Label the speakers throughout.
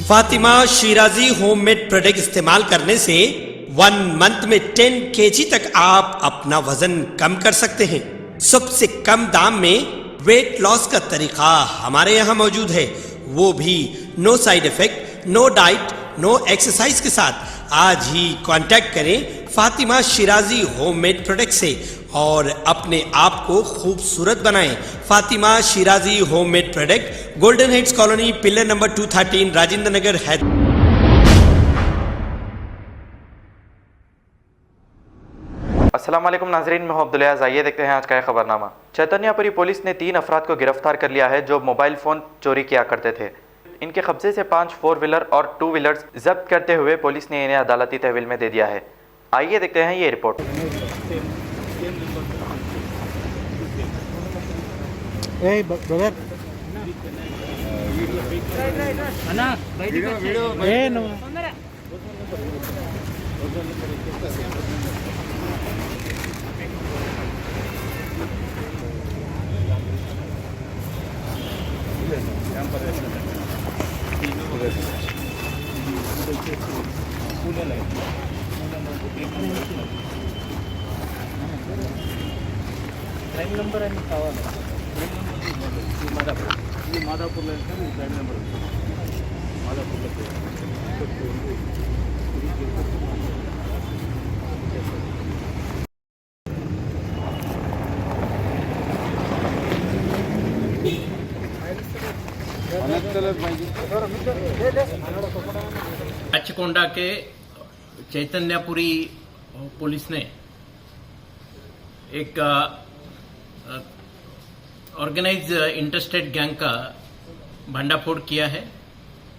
Speaker 1: Fatima Shirazi homemade product इस्तेमाल करने से 1 मंथ में 10 kg तक आप अपना वजन कम कर सकते हैं। सबसे कम दाम में वेट लॉस का तरीका हमारे यहाँ मौजूद है, वो भी no side effect, no diet, no exercise के साथ। आज ही कांटेक्ट करें फातिमा शिराजी होममेड प्रोडक्ट से और अपने आप को खूबसूरत बनाएं। Fatima Shirazi homemade product, golden heads colony, pillar number 213, Rajendra Nagar, Hyderabad.
Speaker 2: अस्सलाम वालेकुम नाजरीन, मैं अब्दुल। आइए देखते हैं आज का खबरनामा। चैतन्यपुरी पुलिस ने 3 अफराद को गिरफ्तार कर लिया है जो मोबाइल फ़ोन चोरी किया करते थे। इनके कब्जे से 5 4 व्हीलर और 2 व्हीलर्स जब्त करते हुए पुलिस ने इन्हें अदालती तहवील में दे दिया है। आइए देखते हैं ये रिपोर्ट।
Speaker 3: క్రైమ్ నెంబర్ అని కావాలి. మాదాపూర్లో క్రైమ్ నెంబర్ మాదాపూర్లో
Speaker 4: अचकोंडा के चैतन्यपुरी पुलिस ने एक ऑर्गेनाइज इंटरस्टेट गैंग का भंडाफोड़ किया है,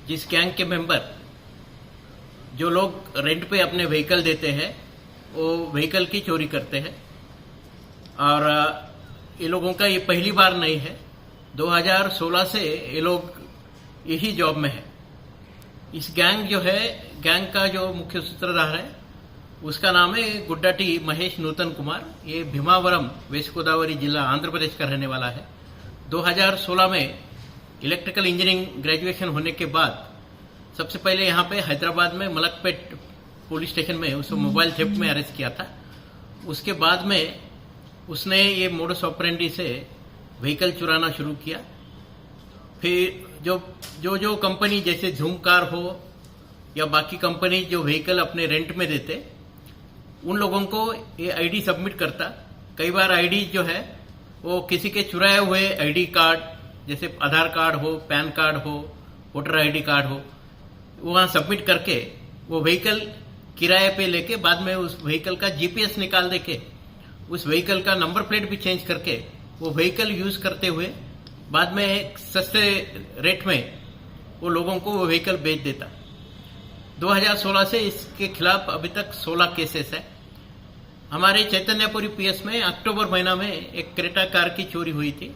Speaker 4: जिस गैंग के मेंबर जो लोग रेंट पे अपने व्हीकल देते हैं वो व्हीकल की चोरी करते हैं। और ये लोगों का ये पहली बार नहीं है, 2016 से ये लोग यही जॉब में है। इस गैंग जो है, गैंग का जो मुख्य सूत्रधार है उसका नाम है गुड्डाटी महेश नूतन कुमार। ये भीमावरम, वेस्ट गोदावरी जिला, आंध्र प्रदेश का रहने वाला है। 2016 में इलेक्ट्रिकल इंजीनियरिंग ग्रेजुएशन होने के बाद सबसे पहले यहाँ पे हैदराबाद में मलकपेट पुलिस स्टेशन में उसको मोबाइल थेफ्ट में अरेस्ट किया था। उसके बाद में उसने ये मोडस ऑपरेंडी से व्हीकल चुराना शुरू किया। फिर जो कंपनी जैसे झूम कार हो या बाकी कंपनी जो व्हीकल अपने रेंट में देते, उन लोगों को ये आईडी सबमिट करता। कई बार आईडी जो है वो किसी के चुराए हुए आईडी कार्ड, जैसे आधार कार्ड हो, पैन कार्ड हो, वोटर आईडी कार्ड हो, वहां सबमिट करके वो व्हीकल किराए पे लेके बाद में उस व्हीकल का जीपीएस निकाल देके उस व्हीकल का नंबर प्लेट भी चेंज करके वो व्हीकल यूज करते हुए बाद में एक सस्ते रेट में वो लोगों को वो व्हीकल बेच देता। 2016 से इसके खिलाफ अभी तक 16 केसेस है। हमारे चैतन्यपुरी पीएस में अक्टूबर महीना में एक क्रेटा कार की चोरी हुई थी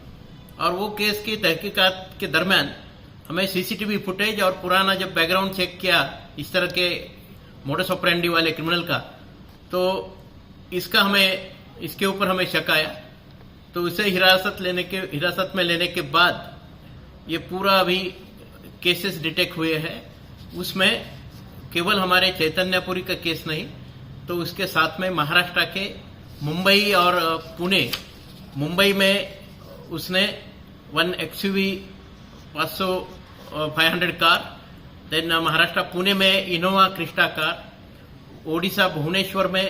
Speaker 4: और वो केस की तहकीकात के दरमियान हमें सीसीटीवी फुटेज और पुराना जब बैकग्राउंड चेक किया इस तरह के मोडस ऑपरेंडी वाले क्रिमिनल का, तो इसके ऊपर हमें शक आया। तो उसे हिरासत में लेने के बाद ये पूरा अभी केसेस डिटेक्ट हुए हैं। उसमें केवल हमारे चैतन्यपुरी का केस नहीं, तो उसके साथ में महाराष्ट्र के मुंबई और पुणे, मुंबई में उसने 1 XUV 500 car, then Maharashtra Pune में Innova Crysta car, Odisha Bhubaneswar में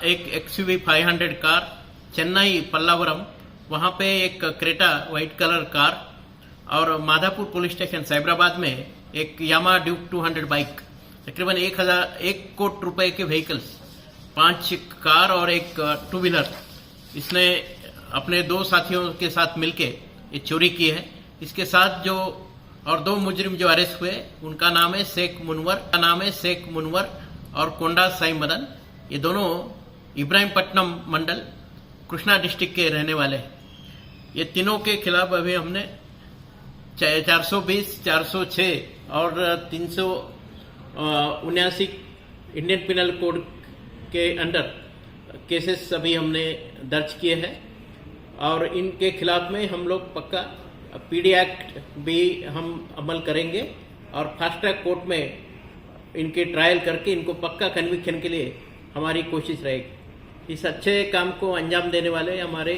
Speaker 4: एक XUV 500 कार, चेन्नई पल्लावरम वहां पे एक क्रेटा व्हाइट कलर कार, और माधापुर पुलिस स्टेशन साइबराबाद में एक यामा ड्यूक 200 बाइक, तकरीबन 1 करोड़ रुपए के व्हीकल्स, 5 कार और एक 2 व्हीलर इसने अपने 2 साथियों के साथ मिलके ये चोरी की है। इसके साथ जो और 2 मुजरिम जो अरेस्ट हुए उनका नाम है शेख मुनवर और कोंडा साई मदन। ये दोनों इब्राहिमपट्टनम मंडल, कृष्णा डिस्ट्रिक्ट के रहने वाले हैं। ये तीनों के खिलाफ अभी हमने 420, 406 और 379 इंडियन पिनल कोड के अंडर केसेस अभी हमने दर्ज किए हैं और इनके खिलाफ में हम लोग पक्का पीडी एक्ट भी हम अमल करेंगे और फास्ट ट्रैक कोर्ट में इनके ट्रायल करके इनको पक्का कन्विक्शन के लिए हमारी कोशिश रहेगी। इस अच्छे काम को अंजाम देने वाले हमारे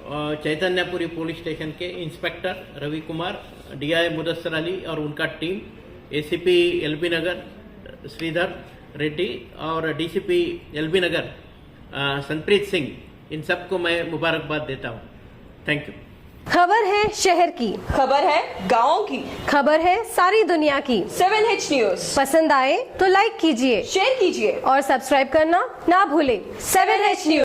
Speaker 4: चैतन्यपुरी पुलिस स्टेशन के इंस्पेक्टर रवि कुमार, डीआई मुदस्सर अली और उनका टीम, एसीपी एलबी नगर श्रीधर रेड्डी और डीसीपी एलबी नगर संप्रीत सिंह, इन सबको मैं मुबारकबाद देता हूँ। Thank you.
Speaker 5: खबर है शहर की,
Speaker 6: खबर है गाँव की,
Speaker 5: खबर है सारी दुनिया की।
Speaker 6: 7H न्यूज
Speaker 5: पसंद आए तो लाइक कीजिए,
Speaker 6: शेयर कीजिए
Speaker 5: और सब्सक्राइब करना ना भूलें।
Speaker 6: 7H news.